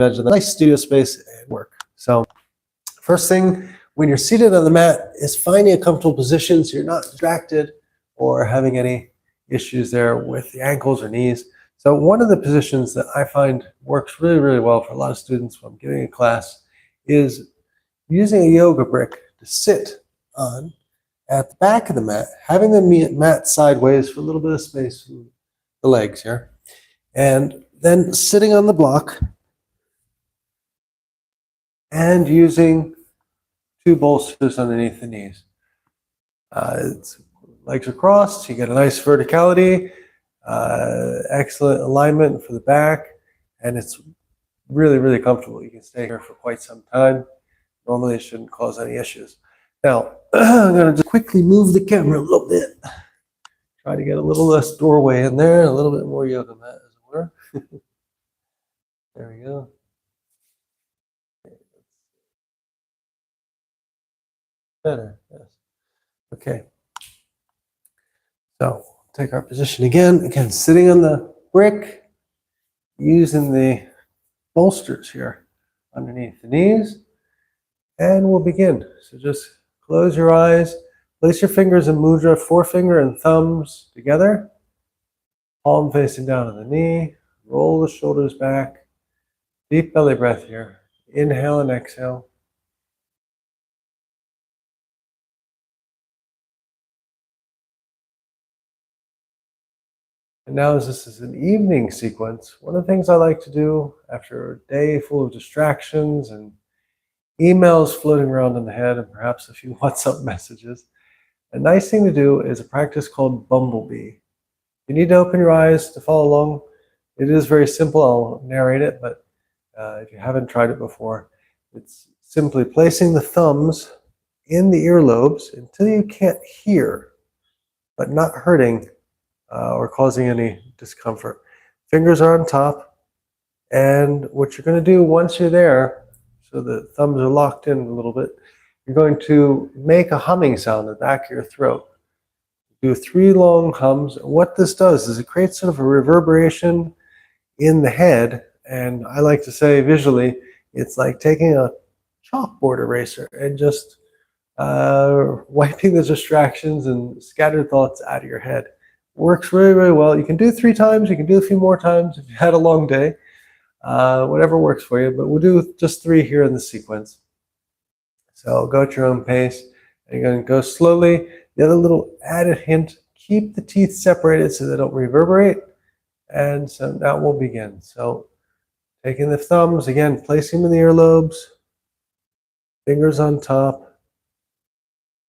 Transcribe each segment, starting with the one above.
imagine a nice studio space and work. So first thing, when you're seated on the mat, is finding a comfortable position so you're not distracted or having any issues there with the ankles or knees. So one of the positions that I find works really, really well for a lot of students when I'm giving a class is using a yoga brick to sit on at the back of the mat, having the mat sideways for a little bit of space from the legs here, and then sitting on the block and using two bolsters underneath the knees. Legs are crossed, you get a nice verticality, excellent alignment for the back, and it's really, really comfortable. You can stay here for quite some time. Normally it shouldn't cause any issues. Now, I'm going to just quickly move the camera a little bit. Try to get a little less doorway in there, a little bit more yoga mat as it were. There we go. Better, yes. Okay. So take our position again. Again, sitting on the brick, using the bolsters here underneath the knees, and we'll begin. So just close your eyes, place your fingers in mudra, forefinger and thumbs together, palm facing down on the knee, roll the shoulders back, deep belly breath here. Inhale and exhale. And now, as this is an evening sequence, one of the things I like to do after a day full of distractions and emails floating around in the head and perhaps a few WhatsApp messages, a nice thing to do is a practice called Bumblebee. You need to open your eyes to follow along. It is very simple. I'll narrate it, but if you haven't tried it before, it's simply placing the thumbs in the earlobes until you can't hear, but not hurting or causing any discomfort. Fingers are on top, and what you're going to do once you're there, so the thumbs are locked in a little bit, you're going to make a humming sound in the back of your throat. Do 3 long hums. What this does is it creates sort of a reverberation in the head, and I like to say visually, it's like taking a chalkboard eraser and just wiping the distractions and scattered thoughts out of your head. Works really, really well. You can do 3 times. You can do a few more times if you had a long day. Whatever works for you, but we'll do just 3 here in the sequence. So go at your own pace. And you're going to go slowly. The other little added hint, keep the teeth separated so they don't reverberate. And so now we'll begin. So taking the thumbs, again, placing them in the earlobes, fingers on top,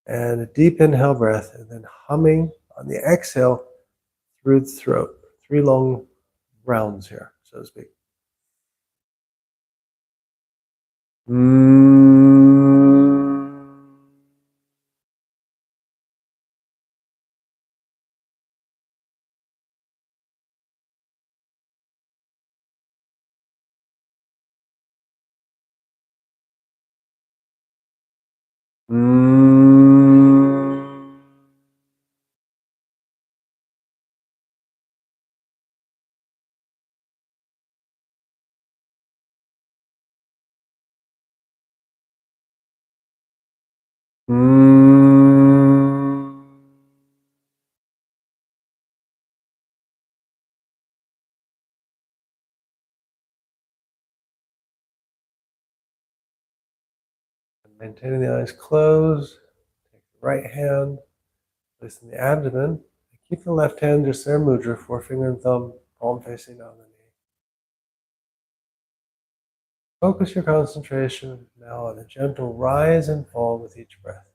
and a deep inhale breath, and then humming on the exhale through the throat. 3 long rounds here, so to speak. Maintaining the eyes closed. Take the right hand, place in the abdomen. Keep the left hand just there, mudra, forefinger and thumb, palm facing down the knee. Focus your concentration now on a gentle rise and fall with each breath.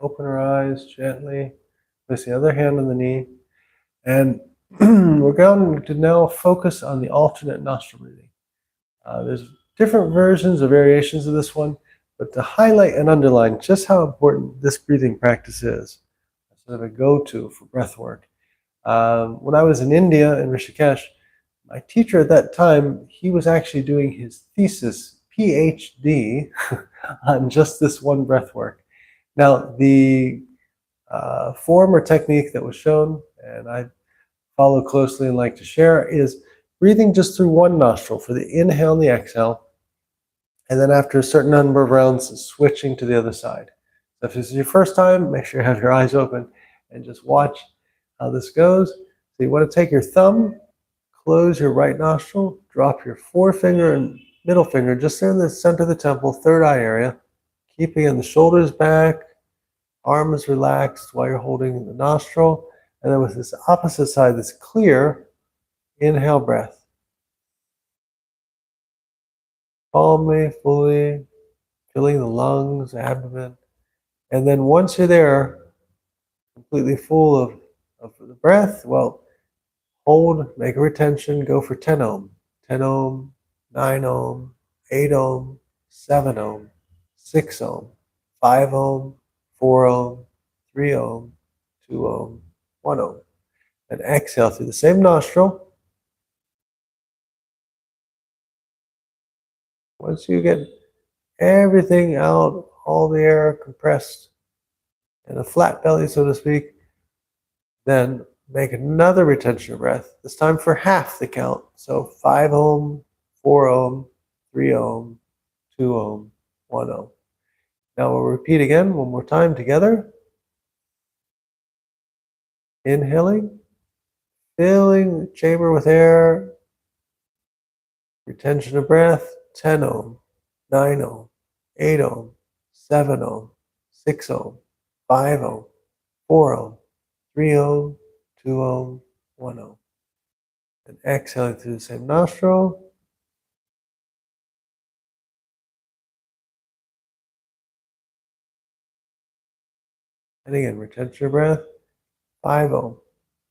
open her eyes gently. Place the other hand on the knee. And we're going to now focus on the alternate nostril breathing. There's different versions or variations of this one, but to highlight and underline just how important this breathing practice is, sort of a go-to for breath work. When I was in India, in Rishikesh, my teacher at that time, he was actually doing his thesis, PhD, on just this one breath work. Now, the form or technique that was shown, and I follow closely and like to share, is breathing just through one nostril for the inhale and the exhale, and then after a certain number of rounds, switching to the other side. So if this is your first time, make sure you have your eyes open and just watch how this goes. So you want to take your thumb, close your right nostril, drop your forefinger and middle finger just there in the center of the temple, third eye area, keeping the shoulders back, arms relaxed while you're holding the nostril. And then with this opposite side that's clear, inhale breath. Calmly, fully, filling the lungs, abdomen. And then once you're there, completely full of the breath, well, hold, make a retention, go for 10 ohm. 10 ohm, 9 ohm, 8 ohm, 7 ohm, 6 ohm, 5 ohm, 4 ohm, 3 ohm, 2 ohm, 1 ohm. And exhale through the same nostril. Once you get everything out, all the air compressed, and a flat belly, so to speak, then make another retention breath, this time for half the count. So 5 ohm, 4 ohm, 3 ohm, 2 ohm, 1 ohm. Now we'll repeat again one more time together. Inhaling, filling the chamber with air, retention of breath, 10 ohm, 9 ohm, 8 ohm, 7 ohm, 6 ohm, 5 ohm, 4 ohm, 3 ohm, 2 ohm, 1 ohm. And exhaling through the same nostril. And again, retention of breath, 5 ohm,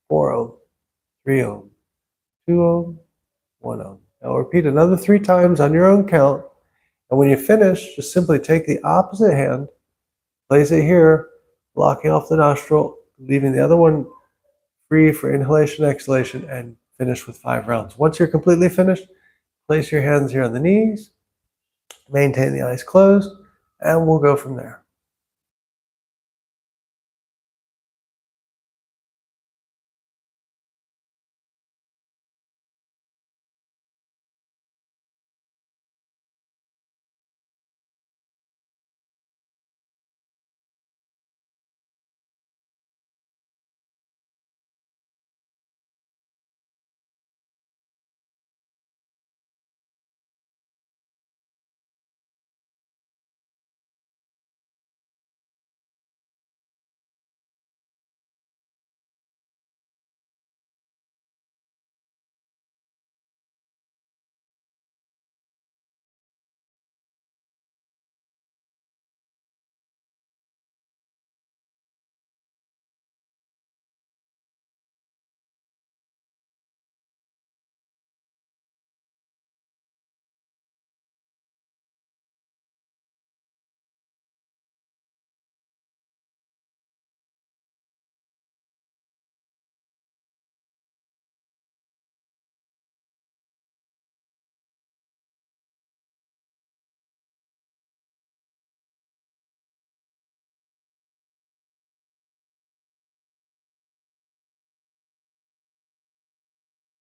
4 ohm, 3 ohm, 2 ohm, 1 ohm. Now repeat another 3 times on your own count. And when you finish, just simply take the opposite hand, place it here, blocking off the nostril, leaving the other one free for inhalation, exhalation, and finish with 5 rounds. Once you're completely finished, place your hands here on the knees, maintain the eyes closed, and we'll go from there.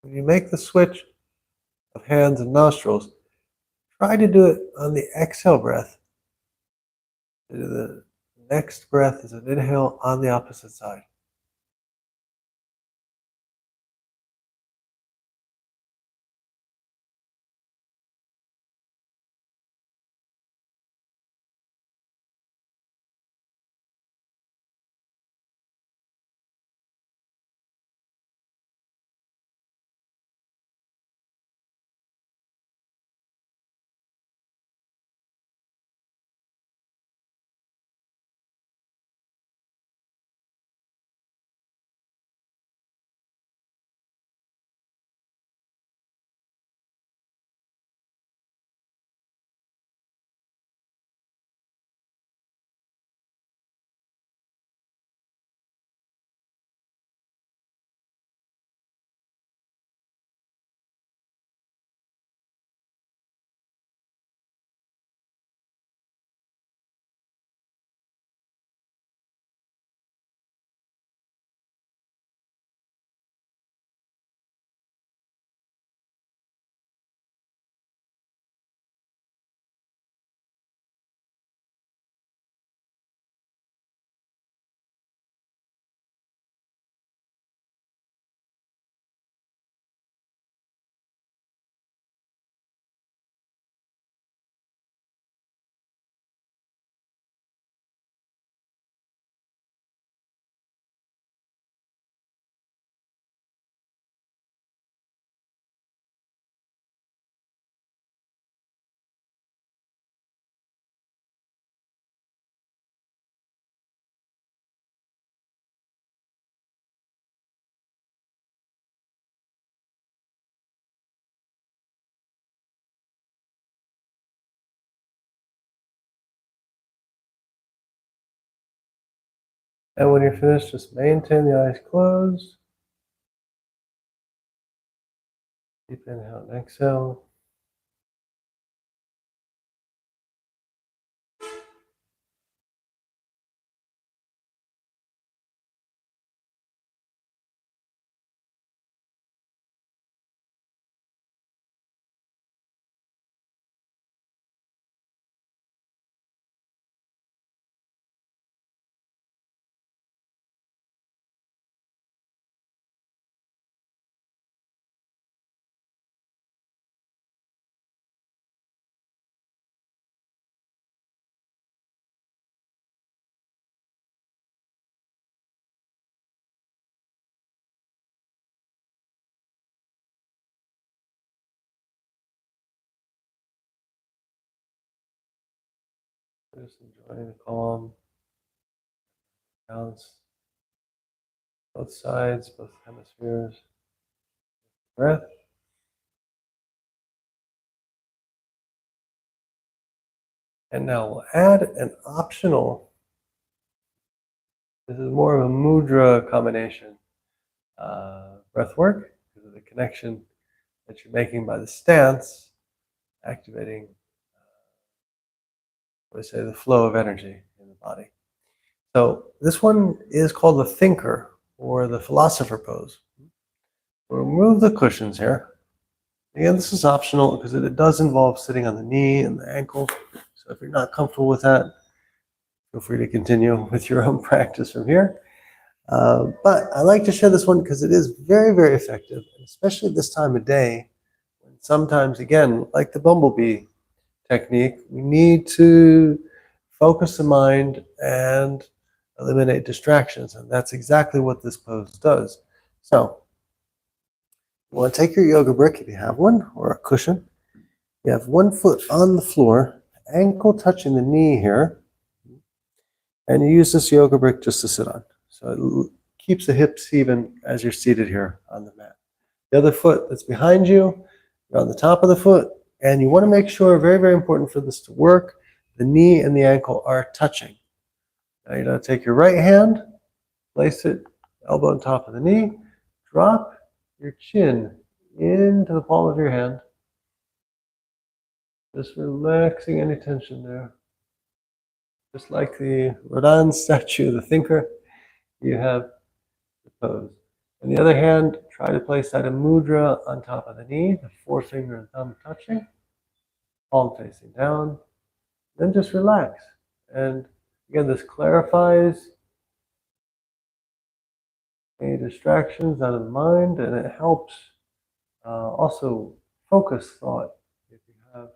When you make the switch of hands and nostrils, try to do it on the exhale breath. The next breath is an inhale on the opposite side. And when you're finished, just maintain the eyes closed. Deep inhale and exhale. Just enjoying the calm, balance, both sides, both hemispheres. Breath. And now we'll add an optional, this is more of a mudra combination, breath work, because of the connection that you're making by the stance, activating, let's say, the flow of energy in the body. So this one is called the thinker or the philosopher pose. We'll remove the cushions here. Again, this is optional because it does involve sitting on the knee and the ankle. So if you're not comfortable with that, feel free to continue with your own practice from here. But I like to share this one because it is very, very effective, especially this time of day. When sometimes, again, like the bumblebee technique, we need to focus the mind and eliminate distractions. And that's exactly what this pose does. So you want to take your yoga brick if you have one, or a cushion. You have one foot on the floor, ankle touching the knee here, and you use this yoga brick just to sit on. So it keeps the hips even as you're seated here on the mat. The other foot that's behind you, you're on the top of the foot, and you want to make sure, very, very important for this to work, the knee and the ankle are touching. Now you're going to take your right hand, place it elbow on top of the knee, drop your chin into the palm of your hand, just relaxing any tension there. Just like the Rodin statue, the thinker, you have the pose. On the other hand, try to place that mudra on top of the knee, the forefinger and thumb touching, palm facing down. Then just relax. And again, this clarifies any distractions out of the mind, and it helps also focus thought. If you have a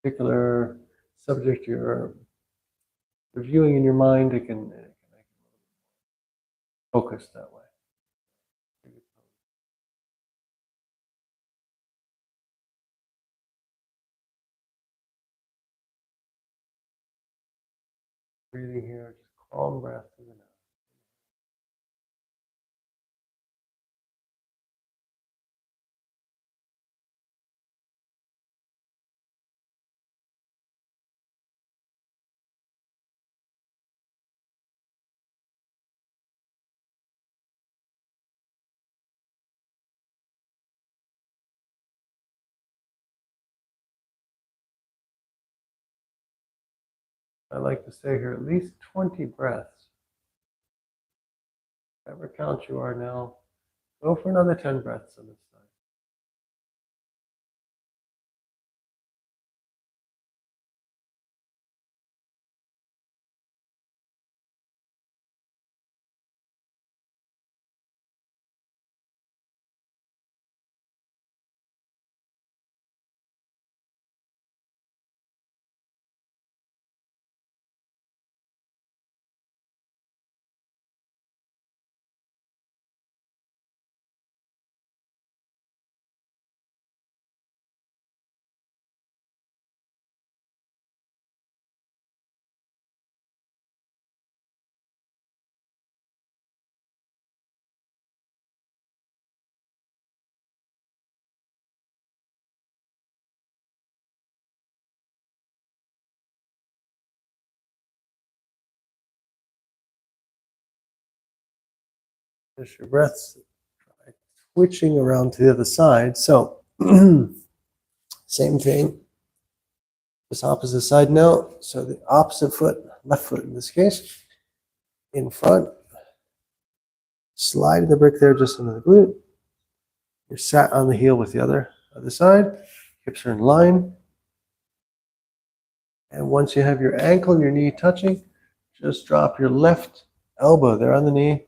particular subject you're reviewing in your mind, it can make it focus that way. Breathing here, just calm breath through the nose. I like to stay here at least 20 breaths. Whatever count you are now, go for another 10 breaths on this side. Just your breaths. Try switching around to the other side. So, same thing. This opposite side now. So the opposite foot, left foot in this case, in front. Slide the brick there just under the glute. You're sat on the heel with the other side. Hips are in line. And once you have your ankle and your knee touching, just drop your left elbow there on the knee.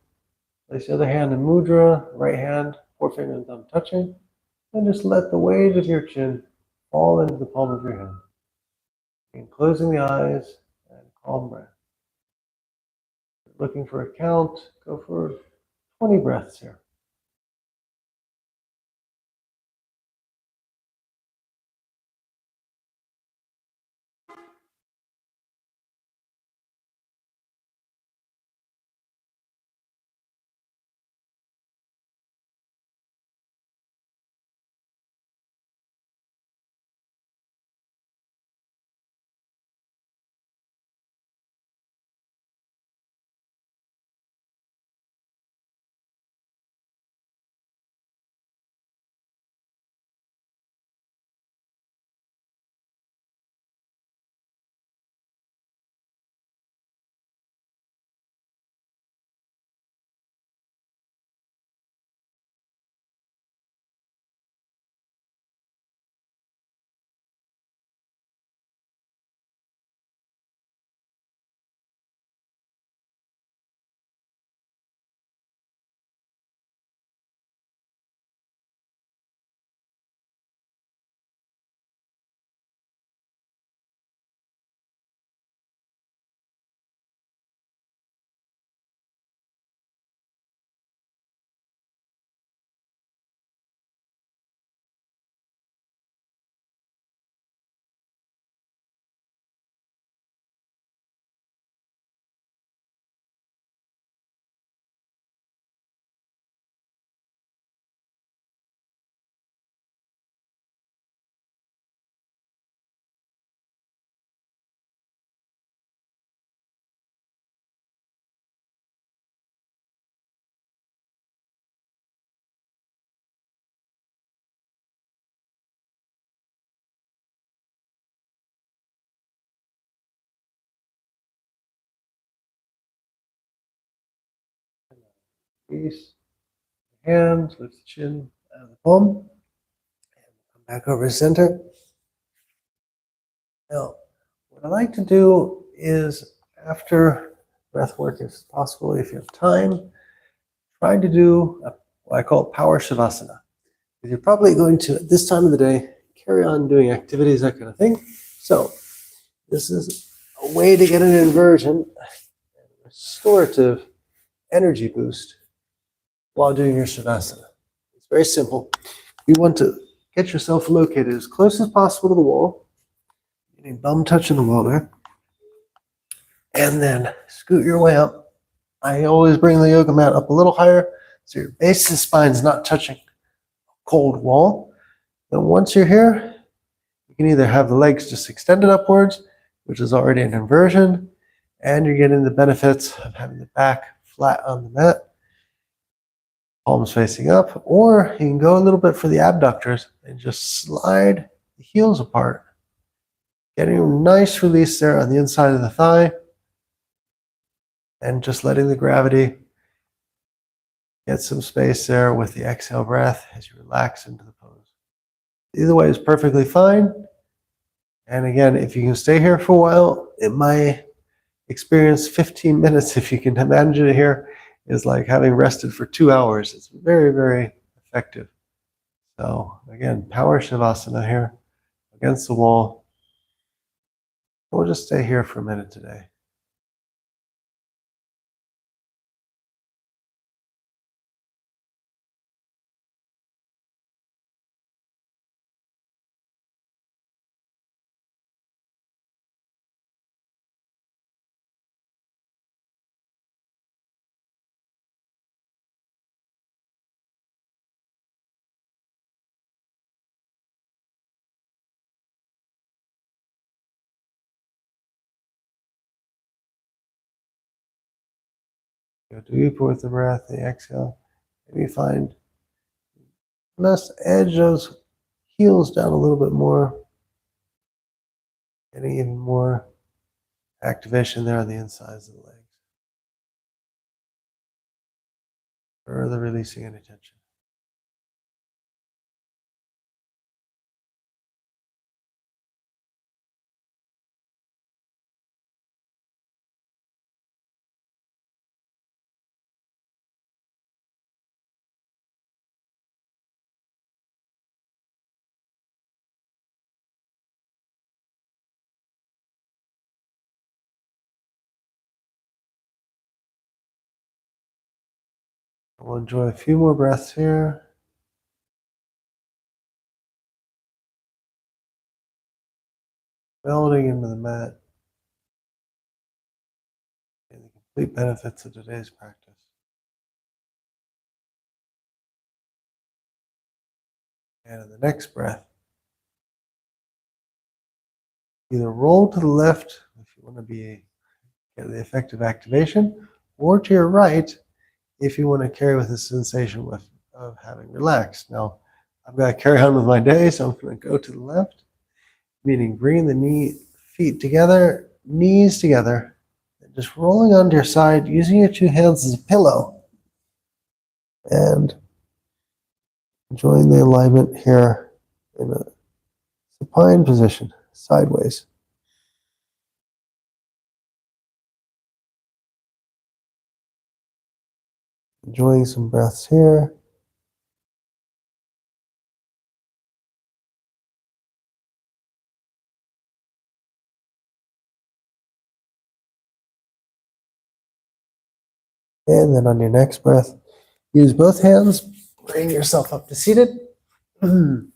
Place the other hand in mudra, right hand, forefinger and thumb touching. And just let the weight of your chin fall into the palm of your hand. And closing the eyes and calm breath. Looking for a count, go for 20 breaths here. Release the hands, lift the chin out of the palm. Come back over to center. Now, what I like to do is, after breath work, if possible, if you have time, try to do what I call power shavasana. You're probably going to, at this time of the day, carry on doing activities, that kind of thing. So this is a way to get an inversion, a restorative energy boost while doing your shavasana. It's very simple. You want to get yourself located as close as possible to the wall, getting bum touching the wall there, and then scoot your way up. I always bring the yoga mat up a little higher so your base of the spine is not touching a cold wall. Then once you're here, you can either have the legs just extended upwards, which is already an inversion, and you're getting the benefits of having the back flat on the mat, palms facing up, or you can go a little bit for the abductors and just slide the heels apart, getting a nice release there on the inside of the thigh, and just letting the gravity get some space there with the exhale breath as you relax into the pose. Either way is perfectly fine. And again, if you can stay here for a while, in my experience, 15 minutes, if you can manage it here, is like having rested for 2 hours. It's very, very effective. So again, power shavasana here against the wall. We'll just stay here for a minute today. Go deeper with the breath, the exhale. Maybe find, let's edge those heels down a little bit more. Getting even more activation there on the insides of the legs. Further releasing any tension. We'll enjoy a few more breaths here. Melting into the mat. And the complete benefits of today's practice. And in the next breath, either roll to the left if you want to get the effective activation, or to your right if you want to carry with the sensation of having relaxed. Now, I've got to carry on with my day, so I'm going to go to the left, meaning bringing the feet together, knees together, and just rolling onto your side, using your two hands as a pillow, and enjoying the alignment here in a supine position, sideways. Enjoying some breaths here. And then on your next breath, use both hands, bring yourself up to seated. On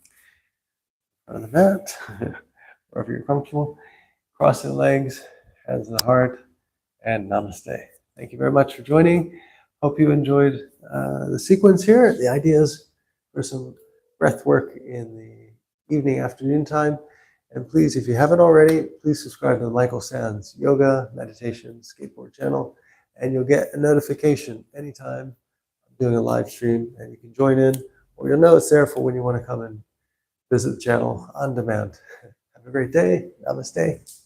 the mat, wherever you're comfortable. Cross your legs, hands to the heart, and namaste. Thank you very much for joining. Hope you enjoyed the sequence here. The idea is for some breath work in the evening, afternoon time. And please, if you haven't already, please subscribe to the Michael Sands Yoga, Meditation, Skateboard channel, and you'll get a notification anytime I'm doing a live stream, and you can join in, or you'll know it's there for when you want to come and visit the channel on demand. Have a great day. Namaste.